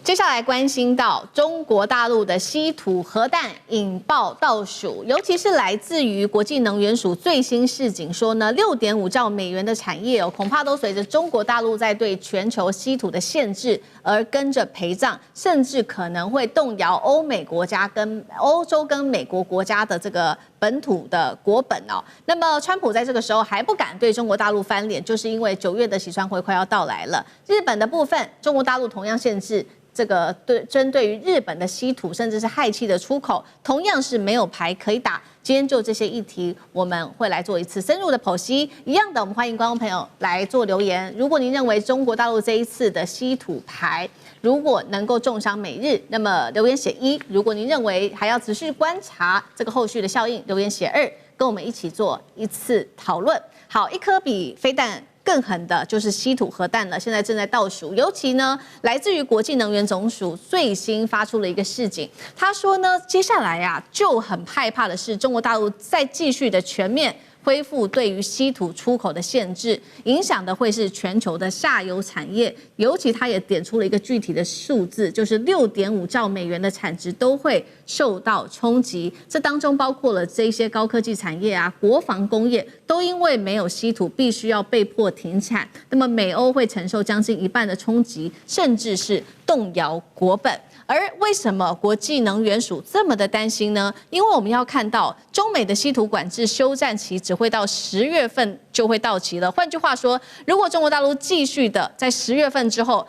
接下来关心到中国大陆的稀土核弹引爆倒数，尤其是来自于国际能源署最新示警说呢，6.5兆美元的产业恐怕都随着中国大陆在对全球稀土的限制而跟着陪葬，甚至可能会动摇欧美国家跟欧洲跟美国国家的这个本土的国本哦。那么川普在这个时候还不敢对中国大陆翻脸，就是因为9月的习川会快要到来了。日本的部分，中国大陆同样限制。这个针对于日本的稀土甚至是氦气的出口，同样是没有牌可以打。今天就这些议题，我们会来做一次深入的剖析。一样的，我们欢迎观众朋友来做留言。如果您认为中国大陆这一次的稀土牌如果能够重伤美日，那么留言写1；如果您认为还要持续观察这个后续的效应，留言写2，跟我们一起做一次讨论。好，一颗比飞弹更狠的就是稀土核弹了，现在正在倒数。尤其呢，来自于国际能源总署最新发出了一个示警，他说呢，接下来就很害怕的是中国大陆再继续的全面恢复对于稀土出口的限制，影响的会是全球的下游产业。尤其他也点出了一个具体的数字，就是6.5兆美元的产值都会受到冲击。这当中包括了这些高科技产业国防工业都因为没有稀土，必须要被迫停产。那么美欧会承受将近1半的冲击，甚至是动摇国本。而为什么国际能源署这么的担心呢？因为我们要看到中美的稀土管制休战期只会到10月份就会到期了。换句话说，如果中国大陆继续的在10月份之后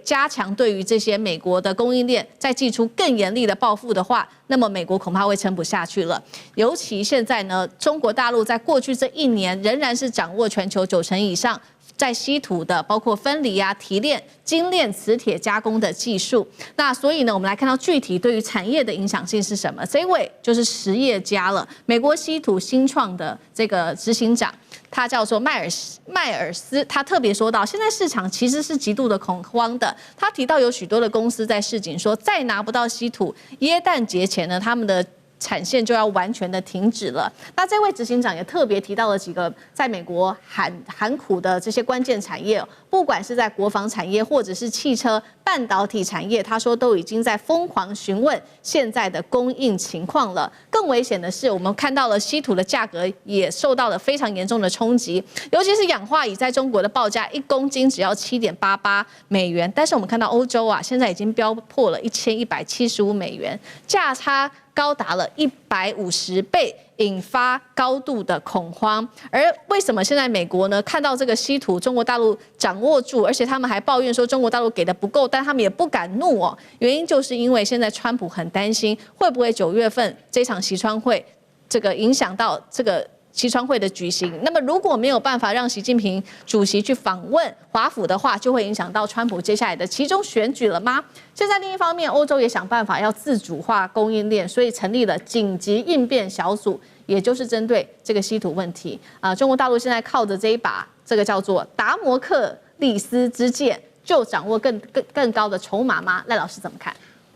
加强对于这些美国的供应链再祭出更严厉的报复的话，那么美国恐怕会撑不下去了。尤其现在呢，中国大陆在过去这1年仍然是掌握全球90%以上在稀土的包括分离提炼、精炼、磁铁加工的技术。那所以呢，我们来看到具体对于产业的影响性是什么？这一位就是实业家了，美国稀土新创的这个执行长，他叫做迈尔斯，他特别说到，现在市场其实是极度的恐慌的。他提到有许多的公司在示警说，再拿不到稀土，耶诞节前呢，他们的产线就要完全的停止了。那这位执行长也特别提到了几个在美国喊苦的这些关键产业，不管是在国防产业或者是汽车、半导体产业，他说都已经在疯狂询问现在的供应情况了。更危险的是，我们看到了稀土的价格也受到了非常严重的冲击，尤其是氧化铋在中国的报价1公斤只要7.88美元，但是我们看到欧洲现在已经飙破了1175美元，价差高达了150倍，引发高度的恐慌。而为什么现在美国呢看到这个稀土中国大陆掌握住，而且他们还抱怨说中国大陆给的不够，但他们也不敢怒原因就是因为现在川普很担心会不会9月份这场习川会这个影响到这个习川会的举行。那么如果没有办法让习近平主席去访问华府的话，就会影响到川普接下来的期中选举了吗？现在另一方面，欧洲也想办法要自主化供应链，所以成立了紧急应变小组，也就是针对这个稀土问题。中国大陆现在靠着这一把这个叫做达摩克利斯之剑，就掌握更高的筹码吗？赖老师怎么看？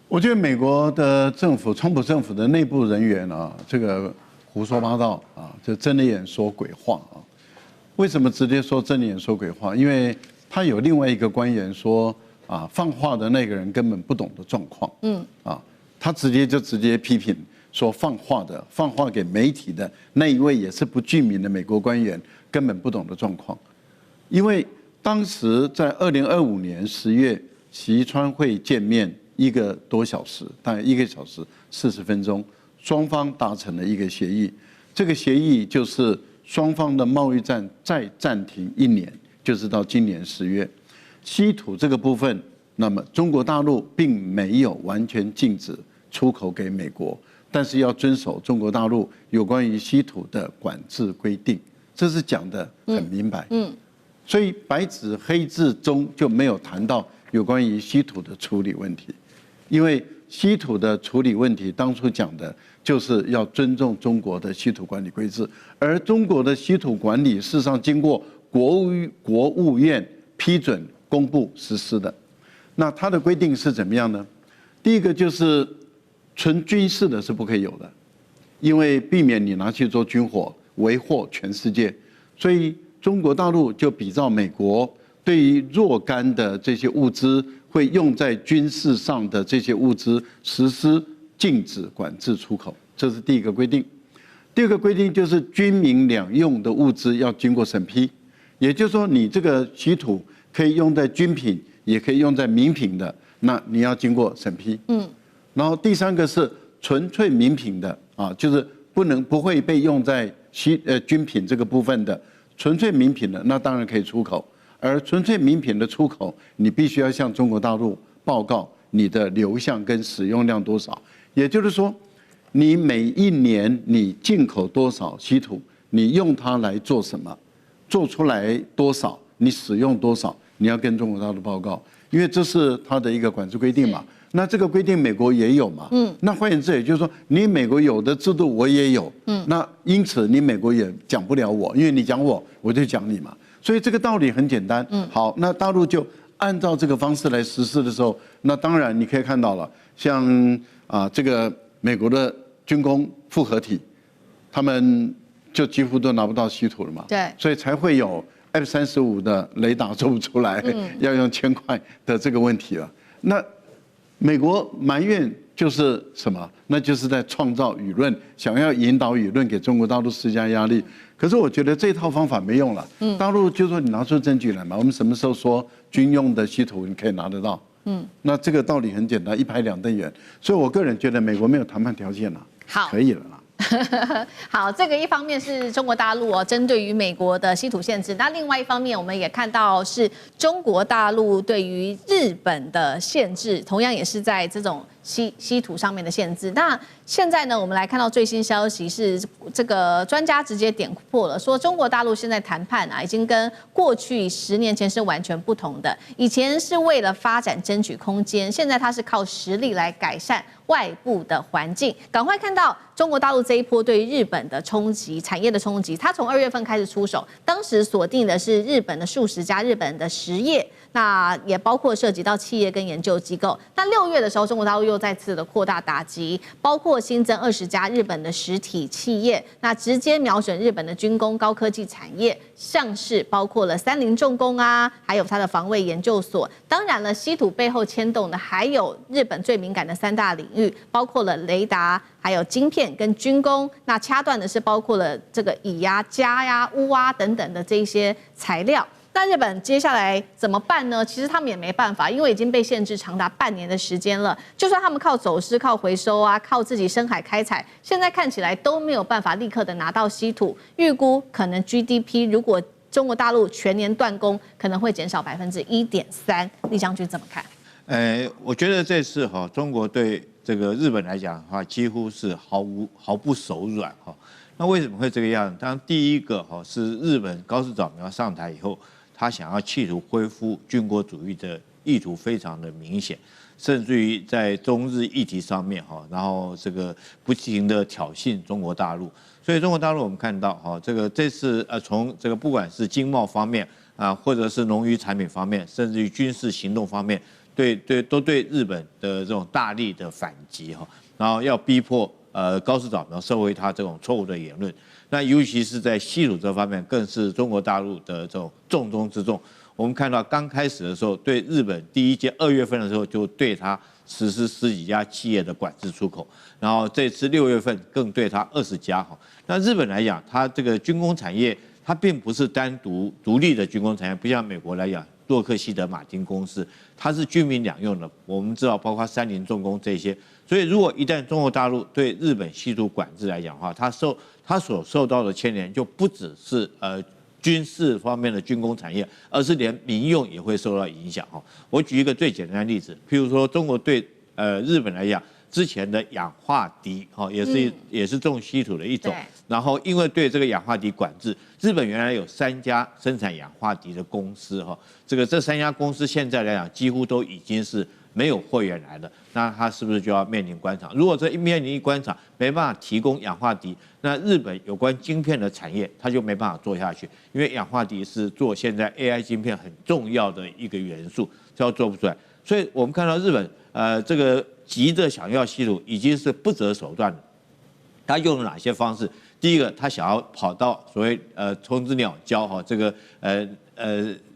我觉得美国的政府，川普政府的内部人员这个胡说八道就睁着眼说鬼话为什么直接说睁着眼说鬼话？因为他有另外一个官员说放话的那个人根本不懂的状况。他直接批评说放话给媒体的那一位也是不具名的美国官员根本不懂的状况。因为当时在2025年10月，习川会见面1个多小时，大概1个小时40分钟。双方达成了一个协议，这个协议就是双方的贸易战再暂停1年，就是到今年10月。稀土这个部分，那么中国大陆并没有完全禁止出口给美国，但是要遵守中国大陆有关于稀土的管制规定，这是讲得很明白。所以白纸黑字中就没有谈到有关于稀土的处理问题，因为稀土的处理问题当初讲的就是要尊重中国的稀土管理规制，而中国的稀土管理事实上经过国务院批准公布实施的。那它的规定是怎么样呢？第一个就是纯军事的是不可以有的，因为避免你拿去做军火，为祸全世界。所以中国大陆就比照美国对于若干的这些物资会用在军事上的这些物资实施禁止管制出口，这是第一个规定。第二个规定就是军民两用的物资要经过审批，也就是说你这个稀土可以用在军品，也可以用在民品的，那你要经过审批。然后第三个是纯粹民品的啊，就是不会被用在军品这个部分的纯粹民品的，那当然可以出口。而纯粹民品的出口，你必须要向中国大陆报告你的流向跟使用量多少。也就是说，你每一年你进口多少稀土，你用它来做什么，做出来多少，你使用多少，你要跟中国大陆报告，因为这是它的一个管制规定嘛。那这个规定美国也有嘛？那换言之，也就是说，你美国有的制度我也有。那因此你美国也讲不了我，因为你讲我，我就讲你嘛。所以这个道理很简单。好，那大陆就按照这个方式来实施的时候，那当然你可以看到了，像这个美国的军工复合体，他们就几乎都拿不到稀土了嘛。对，所以才会有 F-35的雷达做不出来，要用1000块的这个问题了。那美国埋怨就是什么？那就是在创造舆论，想要引导舆论给中国大陆施加压力。可是我觉得这套方法没用了。大陆就说你拿出证据来嘛，我们什么时候说军用的稀土你可以拿得到？那这个道理很简单，一拍两瞪眼。所以我个人觉得美国没有谈判条件了，好，可以了啦。好，这个一方面是中国大陆针对于美国的稀土限制，那另外一方面我们也看到是中国大陆对于日本的限制，同样也是在这种稀土上面的限制。那现在呢，我们来看到最新消息是，这个专家直接点破了，说中国大陆现在谈判已经跟过去10年前是完全不同的。以前是为了发展争取空间，现在它是靠实力来改善外部的环境。赶快看到中国大陆这一波对于日本的冲击、产业的冲击，它从2月份开始出手，当时锁定的是日本的数十家日本的实业。那也包括涉及到企业跟研究机构。那6月的时候，中国大陆又再次的扩大打击，包括新增20家日本的实体企业，那直接瞄准日本的军工、高科技产业，像是包括了三菱重工还有它的防卫研究所。当然了，稀土背后牵动的还有日本最敏感的3大领域，包括了雷达、还有晶片跟军工。那掐断的是包括了这个乙镓、钨等等的这些材料。那日本接下来怎么办呢？其实他们也没办法，因为已经被限制长达半年的时间了。就算他们靠走私、靠回收靠自己深海开采，现在看起来都没有办法立刻的拿到稀土。预估可能 GDP 如果中国大陆全年断供，可能会减少1.3%。厉将军怎么看？我觉得这次中国对这个日本来讲的话，几乎是毫不手软那为什么会这个样子？当然，第一个是日本高市早苗上台以后，他想要企图恢复军国主义的意图非常的明显，甚至于在中日议题上面然后这个不停的挑衅中国大陆。所以中国大陆我们看到这次从这个不管是经贸方面或者是农渔产品方面，甚至于军事行动方面，都对日本的这种大力的反击然后要逼迫高市早苗收回他这种错误的言论。那尤其是在稀土这方面，更是中国大陆的这种重中之重。我们看到刚开始的时候，对日本第一届2月份的时候，就对他实施10几家企业的管制出口，然后这次6月份更对他20家那日本来讲，它这个军工产业，它并不是独立的军工产业，不像美国来讲，洛克希德马丁公司，它是军民两用的。我们知道，包括三菱重工这些。所以，如果一旦中国大陆对日本稀土管制来讲的话，它所受到的牵连就不只是军事方面的军工产业，而是连民用也会受到影响我举一个最简单的例子，譬如说中国对日本来讲，之前的氧化镝也是这种稀土的一种，然后因为对这个氧化镝管制，日本原来有3家生产氧化镝的公司这3家公司现在来讲几乎都已经是没有会员来了，那它是不是就要面临关厂？如果这面临关厂，没办法提供氧化镝，那日本有关晶片的产业它就没办法做下去，因为氧化镝是做现在 AI 晶片很重要的一个元素，这要做不出来。所以我们看到日本这个急着想要稀土已经是不择手段了。他用了哪些方式？第一个，他想要跑到所谓虫子鸟胶这个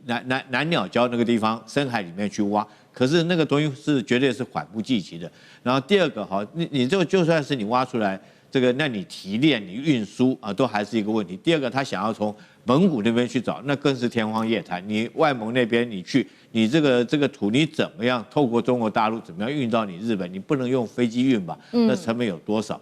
南鸟礁那个地方深海里面去挖，可是那个东西是绝对是缓不济急的。然后第二个哈，你这个就算是你挖出来，这个那你提炼、你运输啊，都还是一个问题。第二个，他想要从蒙古那边去找，那更是天方夜谭。你外蒙那边你去，你这个土你怎么样透过中国大陆怎么样运到你日本？你不能用飞机运吧？那成本有多少？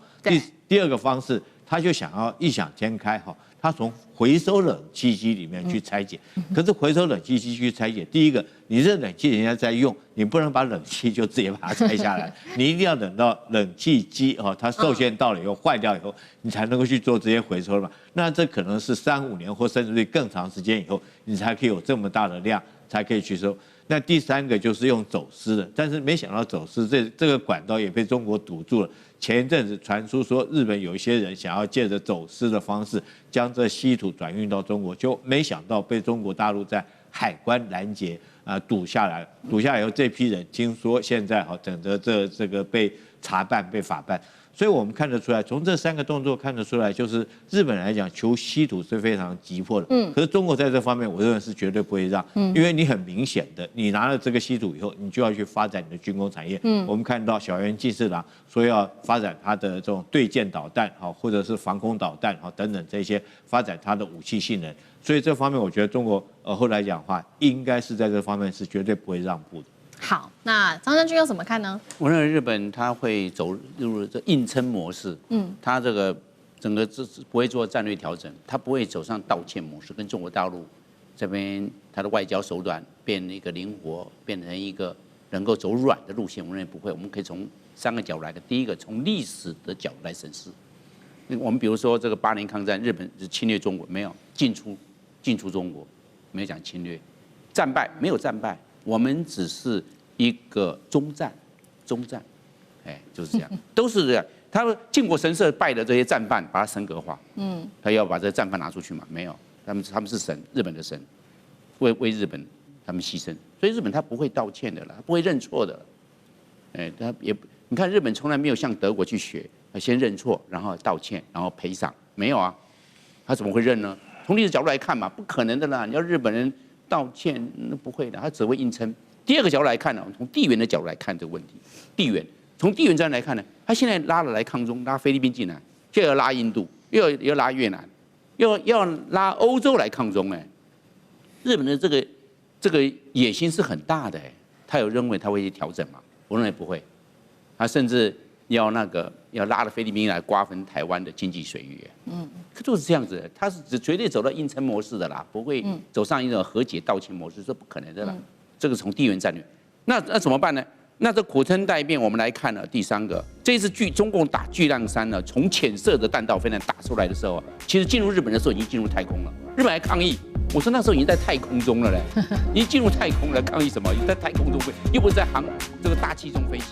第二个方式，他就想要异想天开哈，他从回收冷气机里面去拆解。可是回收冷气机去拆解，第一个，你这冷气人家在用，你不能把冷气就直接把它拆下来，你一定要等到冷气机它受限到了以后坏掉以后，你才能够去做这些回收嘛。那这可能是3、5年或甚至于更长时间以后，你才可以有这么大的量，才可以去收。那第三个就是用走私的，但是没想到走私这个管道也被中国堵住了。前一阵子传出说，日本有一些人想要借着走私的方式将这稀土转运到中国，就没想到被中国大陆在海关拦截堵下来。堵下来以后，这批人听说现在等着这个被查办、被法办。所以我们看得出来，从这3个动作看得出来，就是日本来讲求稀土是非常急迫的。可是中国在这方面，我认为是绝对不会让。因为你很明显的，你拿了这个稀土以后，你就要去发展你的军工产业。我们看到小渊进次郎说要发展他的这种对舰导弹，或者是防空导弹，等等这些发展它的武器性能。所以这方面，我觉得中国后来讲的话，应该是在这方面是绝对不会让步的。好，那张将军又怎么看呢？我认为日本它会走入这硬撑模式，它这个整个不会做战略调整，它不会走上道歉模式，跟中国大陆这边它的外交手段变一个灵活，变成一个能够走软的路线。我认为不会，我们可以从3个角度来看。第一个，从历史的角度来审视。我们比如说这个8年抗战，日本是侵略中国，没有进出中国，没有讲侵略，战败没有战败。我们只是一个中战，就是这样，都是这样。他们靖国神社拜的这些战犯，把它神格化，他要把这个战犯拿出去嘛？没有，他们是神，日本的神，为日本他们牺牲，所以日本他不会道歉的了，他不会认错的了，他也你看日本从来没有向德国去学，先认错，然后道歉，然后赔偿，没有啊，他怎么会认呢？从历史角度来看嘛，不可能的啦，你要日本人道歉，那不会的，他只会硬撑。第二个角度来看呢，我们从地缘的角度来看这个问题。地缘，从地缘战来看呢，他现在拉了来抗中，拉菲律宾进来，就要拉印度，又要拉越南，要拉欧洲来抗中哎。日本的这个野心是很大的哎，他有认为他会去调整吗？我认为不会，他甚至要拉了菲律宾来瓜分台湾的经济水域，就是这样子，他是绝对走到硬撑模式的啦，不会走上一种和解道歉模式，这不可能的啦。这个从地缘战略，那怎么办呢？那这苦撑待变，我们来看了第3个，这次中共打巨浪3呢，从浅色的弹道飞弹打出来的时候，其实进入日本的时候已经进入太空了，日本还抗议，我说那时候已经在太空中了嘞，已经进入太空了，抗议什么？已经在太空中飞，又不是在这个大气中飞行。